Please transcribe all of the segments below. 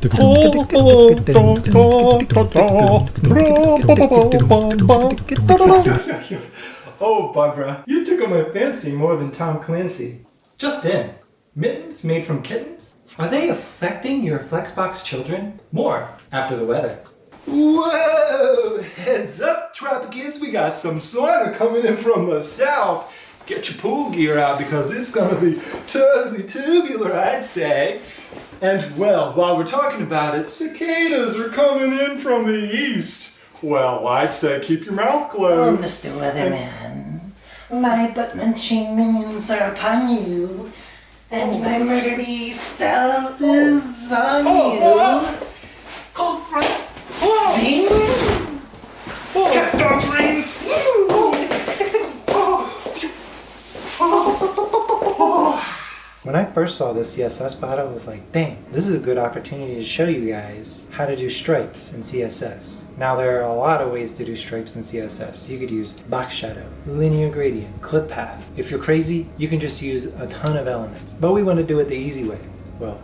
Oh, Barbara, you tickle my fancy more than Tom Clancy. Just in. Mittens made from kittens? Are they affecting your Flexbox children? More after the weather. Whoa! Heads up, Tropicans. We got some sauna coming in from the south. Get your pool gear out because it's gonna be totally tubular, I'd say. And well, while we're talking about it, cicadas are coming in from the east. Well, I'd say keep your mouth closed. Oh, Mr. Weatherman, my butt-munching minions are upon you, and my murder beast self is on you. Cold front. Zing! Get those rings! When I first saw this CSS Battle, I was like, dang, this is a good opportunity to show you guys how to do stripes in CSS. Now there are a lot of ways to do stripes in CSS. You could use box shadow, linear gradient, clip path. If you're crazy, you can just use a ton of elements. But we want to do it the easy way. Well,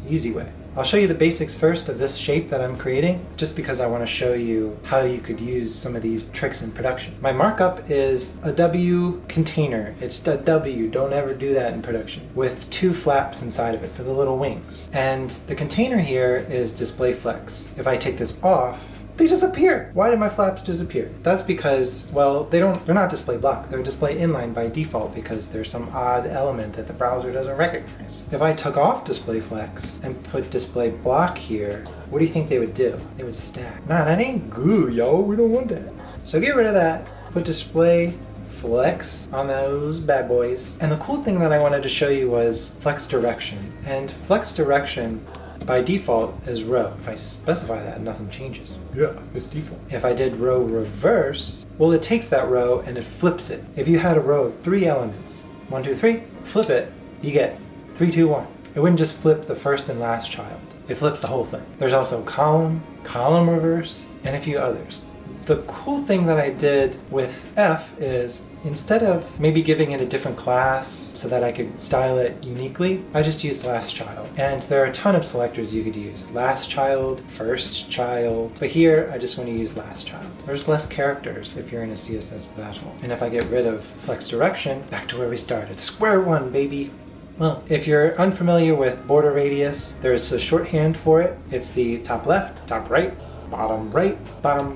easy way. I'll show you the basics first of this shape that I'm creating, just because I want to show you how you could use some of these tricks in production. My markup is a W container. It's a W, don't ever do that in production, with 2 flaps inside of it for the little wings. And the container here is display flex. If I take this off, they disappear. Why did my flaps disappear? That's because, well, they're not display block. They're display inline by default because there's some odd element that the browser doesn't recognize. If I took off display flex and put display block here, what do you think they would do? They would stack. Nah, that ain't good, yo. We don't want that. So get rid of that. Put display flex on those bad boys. And the cool thing that I wanted to show you was flex direction. And flex direction by default is row. If I specify that, nothing changes. Yeah, it's default. If I did row reverse, well, it takes that row and it flips it. If you had a row of 3 elements, 1, 2, 3, flip it, you get 3, 2, 1. It wouldn't just flip the first and last child. It flips the whole thing. There's also column reverse, and a few others. The cool thing that I did with F is, instead of maybe giving it a different class so that I could style it uniquely, I just used last child. And there are a ton of selectors you could use. Last child, first child, but here I just want to use last child. There's less characters if you're in a CSS battle. And if I get rid of flex direction, back to where we started. Square one, baby. Well, if you're unfamiliar with border radius, there's a shorthand for it. It's the top left, top right, bottom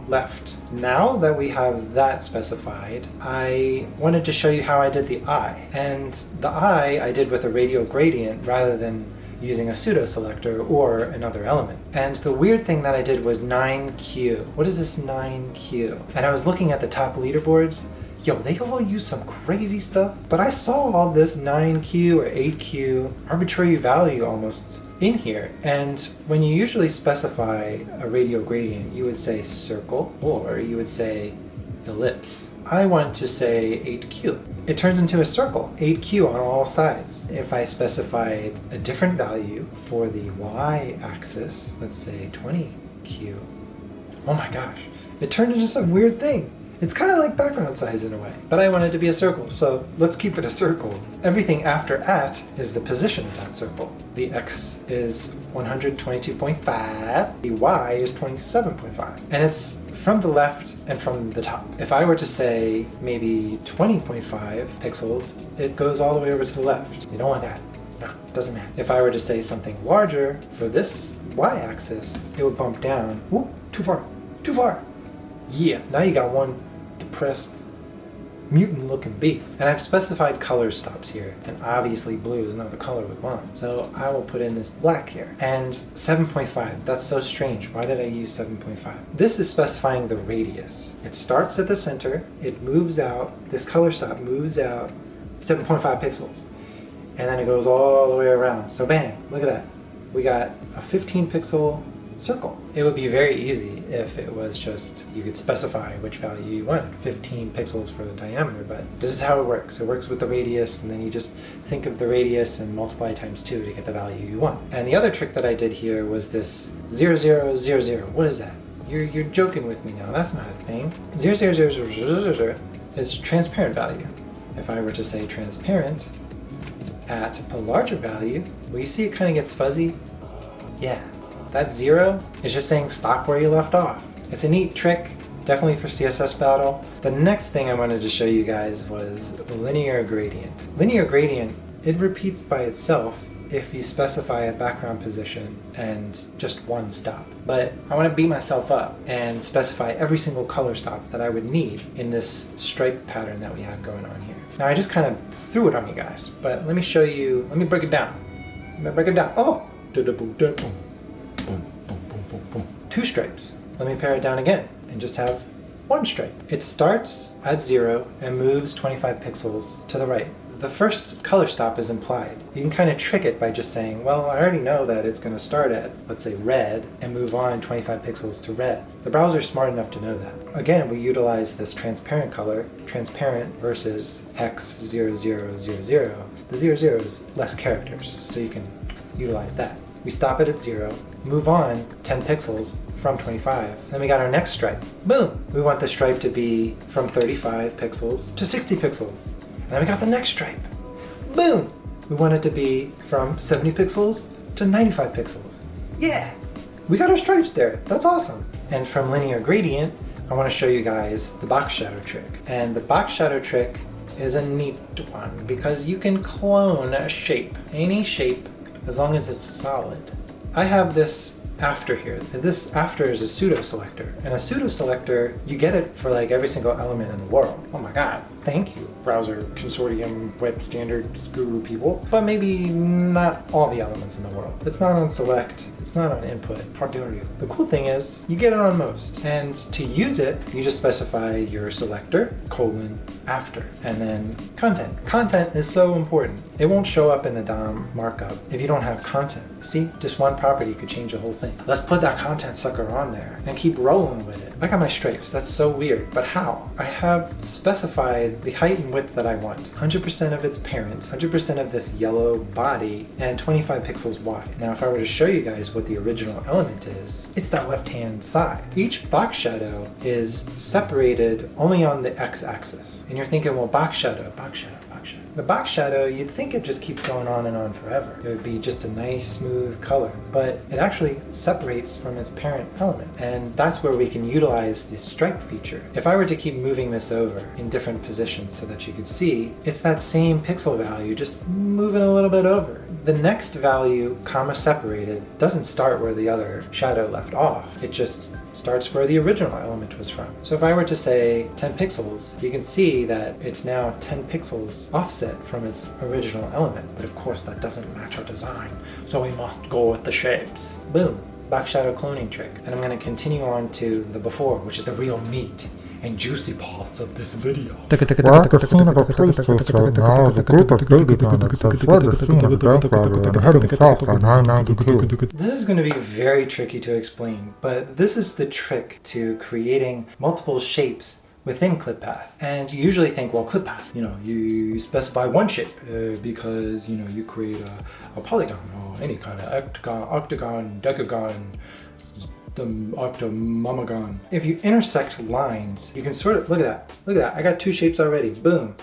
left. Now that we have that specified, I wanted to show you how I did the eye. And the eye I did with a radial gradient rather than using a pseudo selector or another element. And the weird thing that I did was 9Q. What is this 9Q? And I was looking at the top leaderboards. Yo, they all use some crazy stuff, but I saw all this 9Q or 8Q arbitrary value almost in here. And when you usually specify a radial gradient, you would say circle or you would say ellipse. I want to say 8Q. It turns into a circle, 8Q on all sides. If I specified a different value for the y-axis, let's say 20Q, oh my gosh, it turned into some weird thing. It's kind of like background size in a way, but I want it to be a circle, so let's keep it a circle. Everything after at is the position of that circle. The x is 122.5, the y is 27.5, and it's from the left and from the top. If I were to say maybe 20.5 pixels, it goes all the way over to the left. You don't want that. No, doesn't matter. If I were to say something larger for this y-axis, it would bump down. Whoop, too far, too far. Yeah, now you got one depressed mutant looking bee. And I've specified color stops here, and obviously blue is not the color we want. So I will put in this black here. And 7.5, that's so strange. Why did I use 7.5? This is specifying the radius. It starts at the center, it moves out, this color stop moves out 7.5 pixels. And then it goes all the way around. So bang, look at that. We got a 15 pixel circle. It would be very easy if it was just, you could specify which value you wanted, 15 pixels for the diameter, but this is how it works. It works with the radius, and then you just think of the radius and multiply times 2 to get the value you want. And the other trick that I did here was this 0000. What is that? You're joking with me now. That's not a thing. 00000 is transparent value. If I were to say transparent at a larger value, well, you see it kind of gets fuzzy? Yeah. That 0 is just saying stop where you left off. It's a neat trick, definitely for CSS Battle. The next thing I wanted to show you guys was linear gradient. Linear gradient, it repeats by itself if you specify a background position and just one stop. But I want to beat myself up and specify every single color stop that I would need in this stripe pattern that we have going on here. Now I just kind of threw it on you guys, but let me show you, let me break it down. Oh! 2 stripes. Let me pare it down again and just have 1 stripe. It starts at 0 and moves 25 pixels to the right. The first color stop is implied. You can kind of trick it by just saying, well, I already know that it's going to start at, let's say, red and move on 25 pixels to red. The browser is smart enough to know that. Again, we utilize this transparent color, transparent versus hex 0000. The 00 is less characters, so you can utilize that. We stop it at 0, move on 10 pixels from 25. Then we got our next stripe. Boom! We want the stripe to be from 35 pixels to 60 pixels. And then we got the next stripe. Boom! We want it to be from 70 pixels to 95 pixels. Yeah! We got our stripes there. That's awesome. And from linear gradient, I want to show you guys the box shadow trick. And the box shadow trick is a neat one because you can clone a shape, any shape, as long as it's solid. I have this after here. This after is a pseudo selector, and a pseudo selector, you get it for like every single element in the world. Oh my god, thank you, browser consortium web standards guru people. But maybe not all the elements in the world. It's not on select, it's not on input. How dare you? The cool thing is you get it on most, and to use it you just specify your selector colon after and then content. Content is so important. It won't show up in the DOM markup if you don't have content. See, just one property could change the whole thing. Let's put that content sucker on there and keep rolling with it. I got my stripes. That's so weird, but how? I have specified the height and width that I want. 100% of its parent, 100% of this yellow body, and 25 pixels wide. Now if I were to show you guys what the original element is, it's that left-hand side. Each box shadow is separated only on the x-axis. And you're thinking, well, box shadow. The box shadow, you'd think it just keeps going on and on forever. It would be just a nice, smooth color, but it actually separates from its parent element. And that's where we can utilize the stripe feature. If I were to keep moving this over in different positions so that you could see, it's that same pixel value, just moving a little bit over. The next value, comma separated, doesn't start where the other shadow left off. It just starts where the original element was from. So if I were to say 10 pixels, you can see that it's now 10 pixels offset from its original element. But of course that doesn't match our design, so we must go with the shapes. Boom, box shadow cloning trick. And I'm going to continue on to the before, which is the real meat and juicy parts of this video. We're at the scene of a police case right now with a group of baby bandits have fled the scene of a bank robbery and heading south on I-92. This is going to be very tricky to explain, but this is the trick to creating multiple shapes within ClipPath. And you usually think, well, ClipPath, you specify one shape because, you create a polygon or any kind of octagon, decagon, the octomomagon. If you intersect lines, you can sort of, look at that, I got 2 shapes already, boom.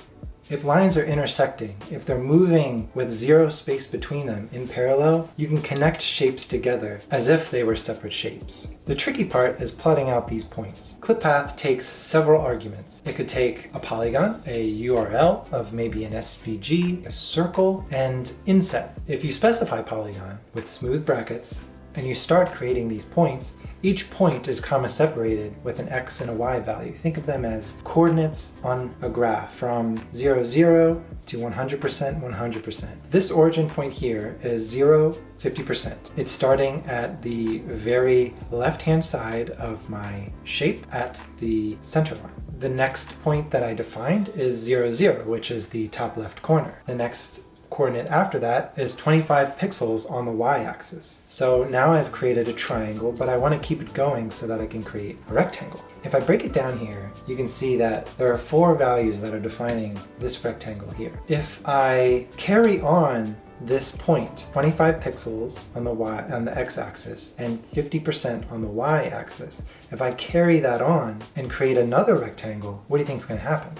If lines are intersecting, if they're moving with 0 space between them in parallel, you can connect shapes together as if they were separate shapes. The tricky part is plotting out these points. ClipPath takes several arguments. It could take a polygon, a URL of maybe an SVG, a circle, and inset. If you specify polygon with smooth brackets, and you start creating these points, each point is comma separated with an x and a y value. Think of them as coordinates on a graph from 0, 0 to 100%, 100%. This origin point here is 0, 50%. It's starting at the very left-hand side of my shape at the center line. The next point that I defined is 0, 0, which is the top left corner. The next coordinate after that is 25 pixels on the y-axis. So now I've created a triangle, but I want to keep it going so that I can create a rectangle. If I break it down here, you can see that there are 4 values that are defining this rectangle here. If I carry on this point, 25 pixels on the x-axis and 50% on the y-axis, if I carry that on and create another rectangle, what do you think is going to happen?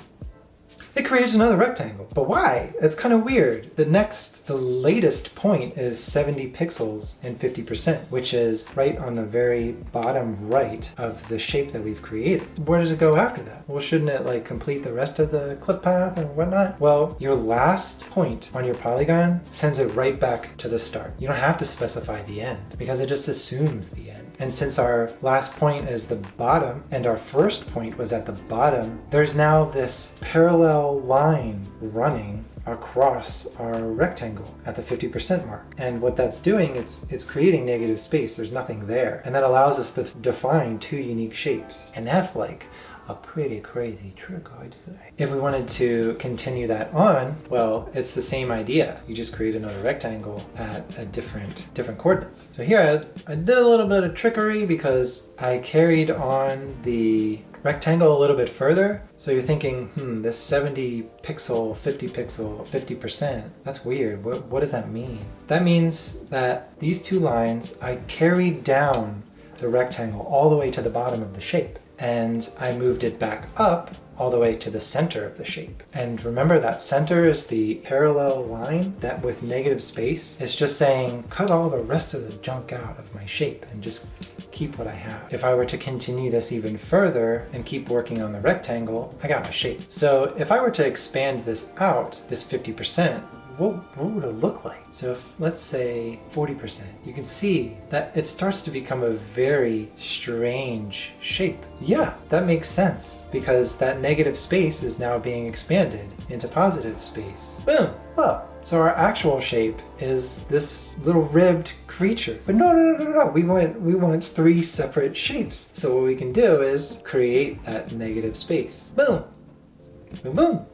it creates another rectangle. But why? It's kind of weird. The latest point is 70 pixels and 50%, which is right on the very bottom right of the shape that we've created. Where does it go after that? Well, shouldn't it like complete the rest of the clip path and whatnot? Well, your last point on your polygon sends it right back to the start. You don't have to specify the end because it just assumes the end. And since our last point is the bottom and our first point was at the bottom, there's now this parallel line running across our rectangle at the 50% mark. And what that's doing, it's creating negative space. There's nothing there. And that allows us to define two unique shapes. And that's like a pretty crazy trick, I'd say. If we wanted to continue that on, well, it's the same idea. You just create another rectangle at a different coordinates. So here I did a little bit of trickery because I carried on the rectangle a little bit further. So you're thinking, this 70 pixel, 50 pixel, 50%, that's weird. What does that mean? That means that these two lines, I carried down the rectangle all the way to the bottom of the shape. And I moved it back up all the way to the center of the shape. And remember that center is the parallel line that with negative space, it's just saying, cut all the rest of the junk out of my shape and just keep what I have. If I were to continue this even further and keep working on the rectangle, I got my shape. So if I were to expand this out, this 50%, what would it look like? So if, let's say 40%, you can see that it starts to become a very strange shape. Yeah, that makes sense because that negative space is now being expanded into positive space. Boom. Well, so our actual shape is this little ribbed creature. But no. We want three separate shapes. So what we can do is create that negative space. Boom. Boom, boom.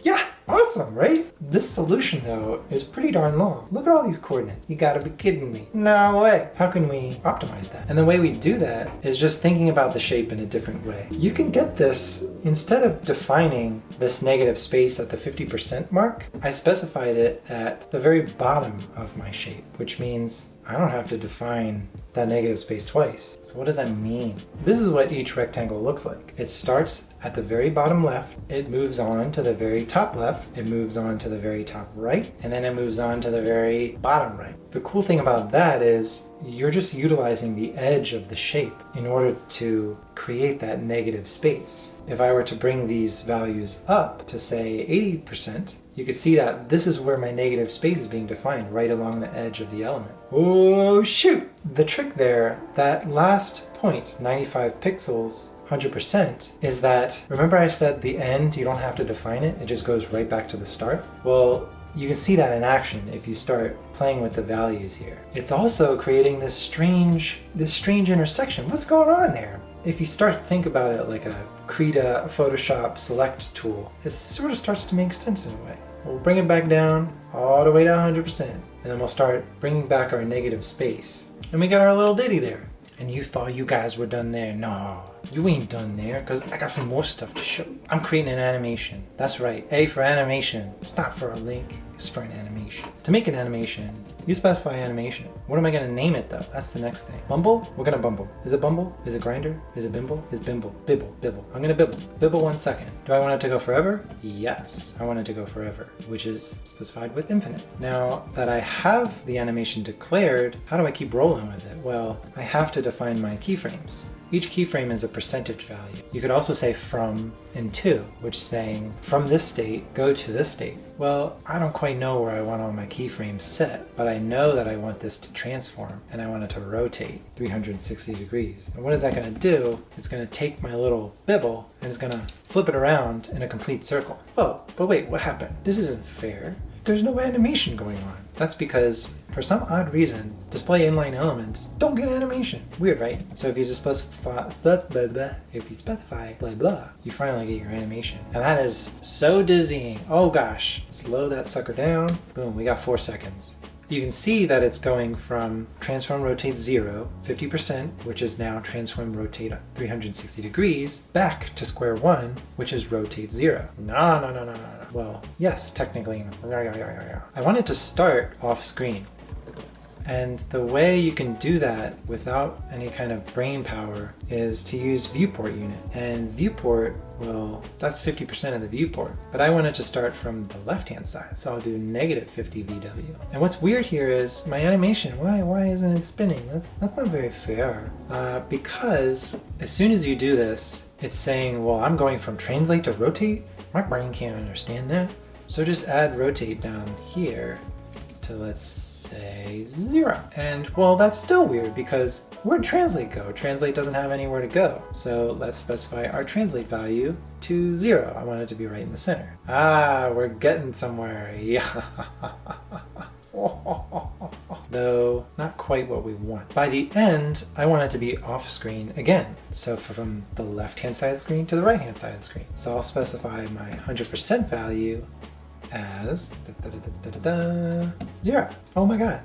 Yeah, awesome, right? This solution, though, is pretty darn long. Look at all these coordinates. You gotta be kidding me. No way. How can we optimize that? And the way we do that is just thinking about the shape in a different way. You can get this, instead of defining this negative space at the 50% mark, I specified it at the very bottom of my shape, which means I don't have to define that negative space twice. So what does that mean? This is what each rectangle looks like. It starts at the very bottom left, it moves on to the very top left, it moves on to the very top right, and then it moves on to the very bottom right. The cool thing about that is you're just utilizing the edge of the shape in order to create that negative space. If I were to bring these values up to say 80%, you could see that this is where my negative space is being defined, right along the edge of the element. Oh shoot! The trick there, that last point, 95 pixels, 100%, is that, remember I said the end, you don't have to define it, it just goes right back to the start? Well, you can see that in action if you start playing with the values here. It's also creating this strange intersection. What's going on there? If you start to think about it like a Krita Photoshop select tool, it sort of starts to make sense in a way. We'll bring it back down all the way to 100%, and then we'll start bringing back our negative space. And we got our little ditty there. And you thought you guys were done there. No, you ain't done there, because I got some more stuff to show. I'm creating an animation. That's right, A for animation. It's not for a link, it's for an animation. To make an animation, you specify animation. What am I gonna name it though? That's the next thing. Bumble? We're gonna bumble. Is it bumble? Is it grinder? Is it bimble? Is bimble? Bibble. Bibble. I'm gonna bibble. Bibble 1 second. Do I want it to go forever? Yes, I want it to go forever, which is specified with infinite. Now that I have the animation declared, how do I keep rolling with it? Well, I have to define my keyframes. Each keyframe is a percentage value. You could also say from and to, which is saying from this state, go to this state. Well, I don't quite know where I want all my keyframes set, but I know that I want this to transform and I want it to rotate 360 degrees. And what is that gonna do? It's gonna take my little bibble and it's gonna flip it around in a complete circle. Oh, but wait, what happened? This isn't fair. There's no animation going on. That's because, for some odd reason, display inline elements don't get animation. Weird, right? So if you just specify blah blah, you finally get your animation. And that is so dizzying. Oh gosh. Slow that sucker down. Boom, we got 4 seconds. You can see that it's going from transform rotate 0, 50%, which is now transform rotate 360 degrees, back to square one, which is rotate 0. No. Well, yes, technically. I want it to start off screen. And the way you can do that without any kind of brain power is to use viewport unit. And viewport, well, that's 50% of the viewport. But I wanted to start from the left-hand side, so I'll do -50 VW. And what's weird here is my animation, why isn't it spinning? That's not very fair. Because as soon as you do this, it's saying, well, I'm going from translate to rotate. My brain can't understand that. So just add rotate down here to, let's say, 0. And well, that's still weird because where'd translate go? Translate doesn't have anywhere to go. So let's specify our translate value to 0. I want it to be right in the center. Ah, we're getting somewhere. Yeah. Though not quite what we want. By the end, I want it to be off screen again. So from the left-hand side of the screen to the right-hand side of the screen. So I'll specify my 100% value as 0. Oh my god,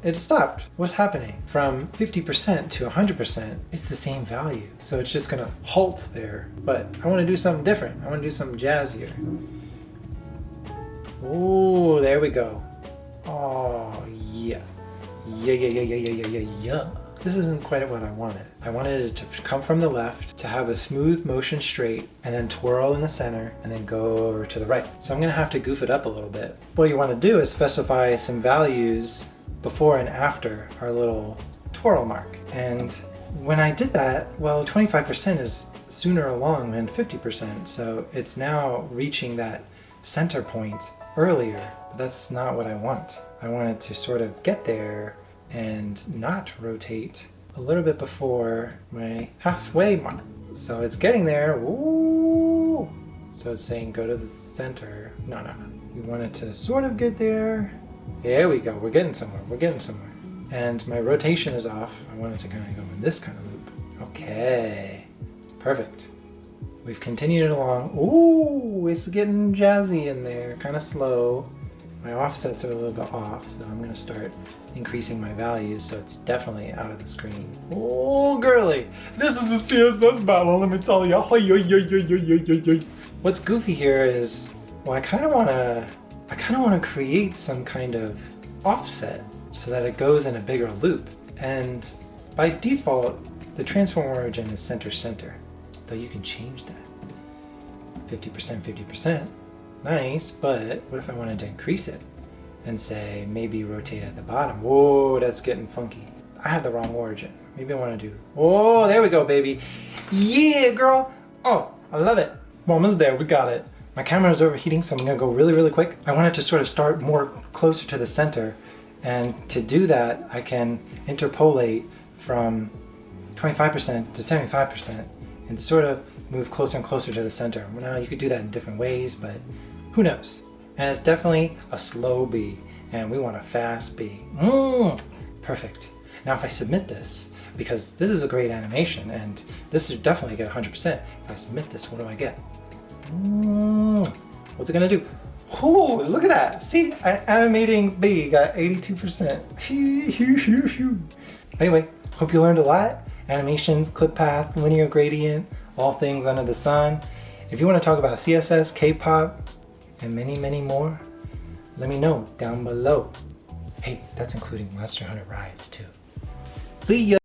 it stopped. What's happening? From 50% to 100%, it's the same value. So it's just gonna halt there. But I wanna do something different. I wanna do something jazzier. Oh, there we go. Oh, yeah. Yeah. This isn't quite what I wanted. I wanted it to come from the left, to have a smooth motion straight, and then twirl in the center, and then go over to the right. So I'm gonna have to goof it up a little bit. What you wanna do is specify some values before and after our little twirl mark. And when I did that, well, 25% is sooner along than 50%, so it's now reaching that center point earlier. But that's not what I want. I want it to sort of get there and not rotate a little bit before my halfway mark. So it's getting there. Ooh. So it's saying go to the center. No. We want it to sort of get there. There we go. We're getting somewhere. And my rotation is off. I want it to kind of go in this kind of loop. Okay. Perfect. We've continued it along. Ooh, it's getting jazzy in there. Kind of slow. My offsets are a little bit off, so I'm going to start increasing my values so it's definitely out of the screen. Oh, girly! This is a CSS battle, let me tell you. What's goofy here is, well, I kind of want to create some kind of offset so that it goes in a bigger loop. And by default, the transform origin is center, though you can change that. 50%, 50%. Nice, but what if I wanted to increase it and say maybe rotate at the bottom? Whoa, that's getting funky. I had the wrong origin. Maybe I want to do, oh, there we go, baby. Yeah, girl. Oh, I love it. Almost there, we got it. My camera is overheating, so I'm gonna go really quick. I want it to sort of start more closer to the center, and to do that, I can interpolate from 25% to 75% and sort of move closer and closer to the center. Now you could do that in different ways, but who knows? And it's definitely a slow B, and we want a fast B. Perfect. Now if I submit this, because this is a great animation, and this should definitely get 100%. If I submit this, what do I get? What's it gonna do? Ooh, look at that. See, animating B got 82%. Anyway, hope you learned a lot. Animations, clip path, linear gradient, all things under the sun. If you want to talk about CSS, K-pop, and many more, let me know down below. Hey, that's including Monster Hunter Rise too. See ya!